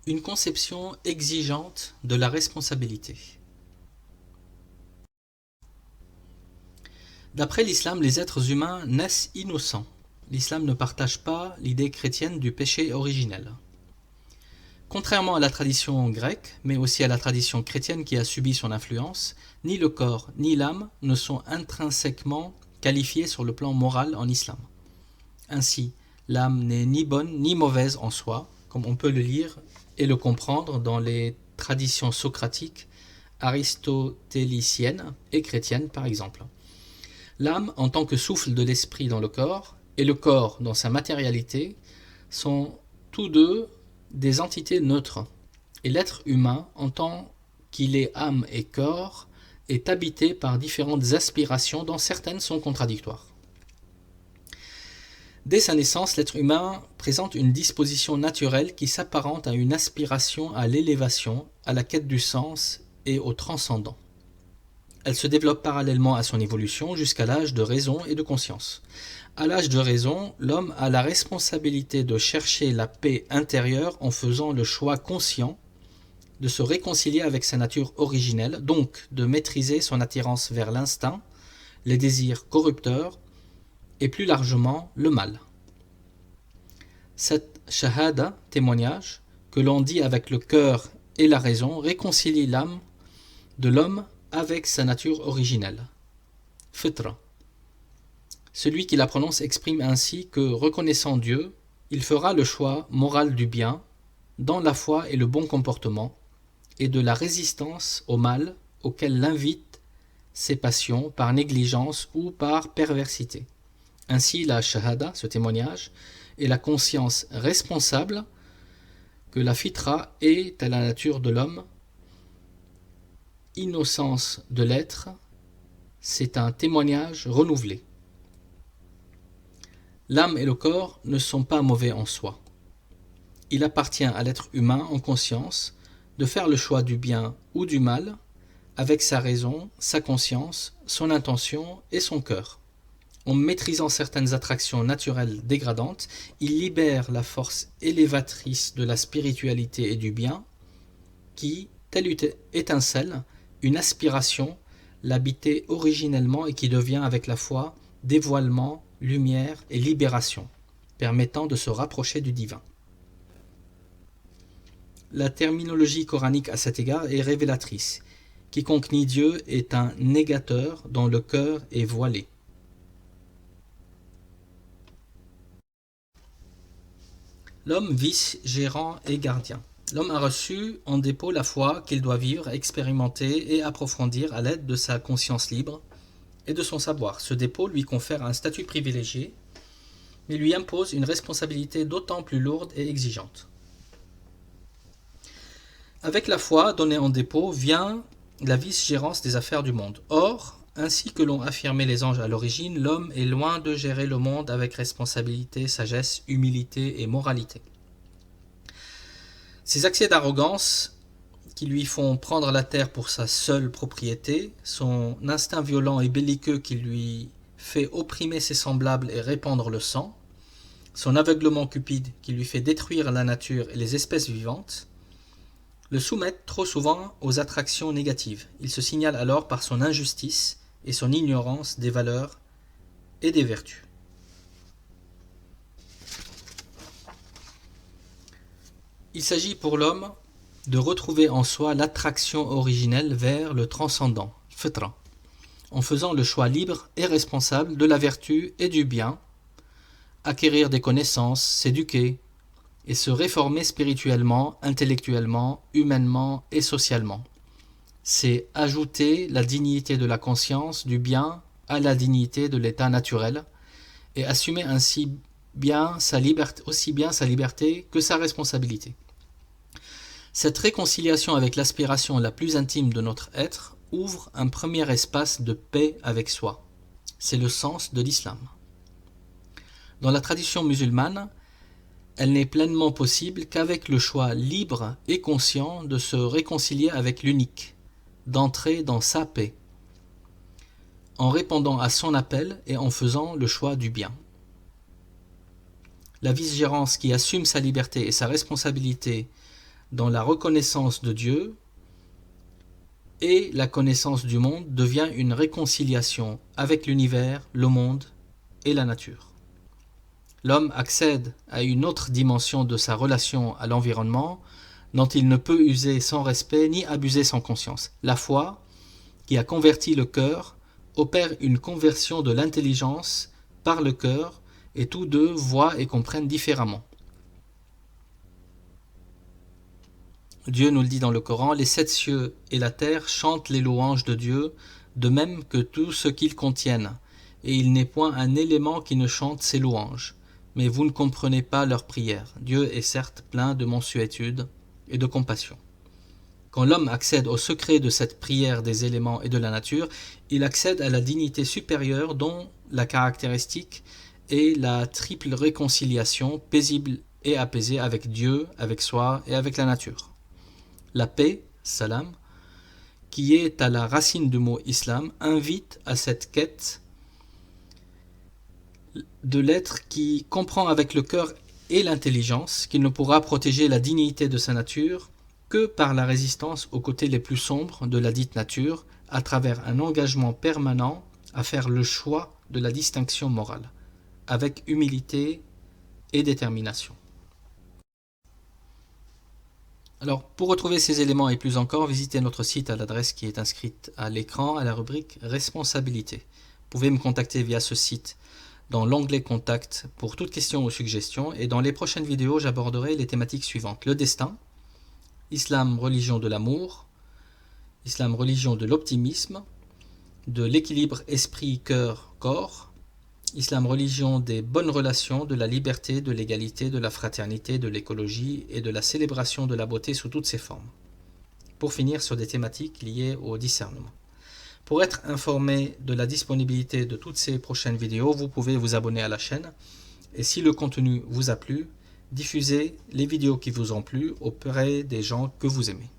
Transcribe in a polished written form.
Une conception exigeante de la responsabilité. D'après l'islam, les êtres humains naissent innocents. L'islam ne partage pas l'idée chrétienne du péché originel. Contrairement à la tradition grecque, mais aussi à la tradition chrétienne qui a subi son influence, ni le corps ni l'âme ne sont intrinsèquement qualifiés sur le plan moral en islam. Ainsi, l'âme n'est ni bonne ni mauvaise en soi, comme on peut le lire et le comprendre dans les traditions socratiques, aristotéliciennes et chrétiennes par exemple. L'âme, en tant que souffle de l'esprit dans le corps, et le corps dans sa matérialité, sont tous deux des entités neutres. Et l'être humain, en tant qu'il est âme et corps, est habité par différentes aspirations dont certaines sont contradictoires. Dès sa naissance, l'être humain présente une disposition naturelle qui s'apparente à une aspiration à l'élévation, à la quête du sens et au transcendant. Elle se développe parallèlement à son évolution jusqu'à l'âge de raison et de conscience. À l'âge de raison, l'homme a la responsabilité de chercher la paix intérieure en faisant le choix conscient de se réconcilier avec sa nature originelle, donc de maîtriser son attirance vers l'instinct, les désirs corrupteurs et plus largement le mal. Cette shahada, témoignage, que l'on dit avec le cœur et la raison, réconcilie l'âme de l'homme avec sa nature originelle. Fitra. Celui qui la prononce exprime ainsi que, reconnaissant Dieu, il fera le choix moral du bien, dans la foi et le bon comportement, et de la résistance au mal auquel l'invitent ses passions par négligence ou par perversité. Ainsi, la shahada, ce témoignage, est la conscience responsable que la fitra est à la nature de l'homme, innocence de l'être, c'est un témoignage renouvelé. L'âme et le corps ne sont pas mauvais en soi. Il appartient à l'être humain en conscience de faire le choix du bien ou du mal avec sa raison, sa conscience, son intention et son cœur. En maîtrisant certaines attractions naturelles dégradantes, il libère la force élévatrice de la spiritualité et du bien qui, telle une étincelle, une aspiration, l'habitait originellement et qui devient avec la foi dévoilement, lumière et libération, permettant de se rapprocher du divin. La terminologie coranique à cet égard est révélatrice. Quiconque nie Dieu est un négateur dont le cœur est voilé. L'homme vice, gérant et gardien. L'homme a reçu en dépôt la foi qu'il doit vivre, expérimenter et approfondir à l'aide de sa conscience libre et de son savoir. Ce dépôt lui confère un statut privilégié, mais lui impose une responsabilité d'autant plus lourde et exigeante. Avec la foi donnée en dépôt vient la vice-gérance des affaires du monde. Or, ainsi que l'ont affirmé les anges à l'origine, l'homme est loin de gérer le monde avec responsabilité, sagesse, humilité et moralité. Ces accès d'arrogance qui lui font prendre la terre pour sa seule propriété, son instinct violent et belliqueux qui lui fait opprimer ses semblables et répandre le sang, son aveuglement cupide qui lui fait détruire la nature et les espèces vivantes, le soumettent trop souvent aux attractions négatives. Il se signale alors par son injustice et son ignorance des valeurs et des vertus. Il s'agit pour l'homme de retrouver en soi l'attraction originelle vers le transcendant, fitra, en faisant le choix libre et responsable de la vertu et du bien, acquérir des connaissances, s'éduquer et se réformer spirituellement, intellectuellement, humainement et socialement. C'est ajouter la dignité de la conscience du bien à la dignité de l'état naturel et assumer ainsi bien sa liberté, aussi bien sa liberté que sa responsabilité. Cette réconciliation avec l'aspiration la plus intime de notre être ouvre un premier espace de paix avec soi. C'est le sens de l'islam. Dans la tradition musulmane, elle n'est pleinement possible qu'avec le choix libre et conscient de se réconcilier avec l'unique, d'entrer dans sa paix, en répondant à son appel et en faisant le choix du bien. La vice-gérance qui assume sa liberté et sa responsabilité dans la reconnaissance de Dieu, et la connaissance du monde devient une réconciliation avec l'univers, le monde et la nature. L'homme accède à une autre dimension de sa relation à l'environnement dont il ne peut user sans respect ni abuser sans conscience. La foi, qui a converti le cœur, opère une conversion de l'intelligence par le cœur et tous deux voient et comprennent différemment. Dieu nous le dit dans le Coran, les 7 cieux et la terre chantent les louanges de Dieu, de même que tout ce qu'ils contiennent, et il n'est point un élément qui ne chante ses louanges. Mais vous ne comprenez pas leurs prières. Dieu est certes plein de mansuétude et de compassion. Quand l'homme accède au secret de cette prière des éléments et de la nature, il accède à la dignité supérieure dont la caractéristique est la triple réconciliation paisible et apaisée avec Dieu, avec soi et avec la nature. La paix, salam, qui est à la racine du mot islam, invite à cette quête de l'être qui comprend avec le cœur et l'intelligence qu'il ne pourra protéger la dignité de sa nature que par la résistance aux côtés les plus sombres de la dite nature, à travers un engagement permanent à faire le choix de la distinction morale, avec humilité et détermination. Alors, pour retrouver ces éléments et plus encore, visitez notre site à l'adresse qui est inscrite à l'écran à la rubrique Responsabilité. Vous pouvez me contacter via ce site dans l'onglet Contact pour toute question ou suggestion, et dans les prochaines vidéos, j'aborderai les thématiques suivantes: le destin, Islam, religion de l'amour, Islam, religion de l'optimisme, de l'équilibre esprit-cœur-corps, Islam, religion des bonnes relations, de la liberté, de l'égalité, de la fraternité, de l'écologie et de la célébration de la beauté sous toutes ses formes. Pour finir sur des thématiques liées au discernement. Pour être informé de la disponibilité de toutes ces prochaines vidéos, vous pouvez vous abonner à la chaîne. Et si le contenu vous a plu, diffusez les vidéos qui vous ont plu auprès des gens que vous aimez.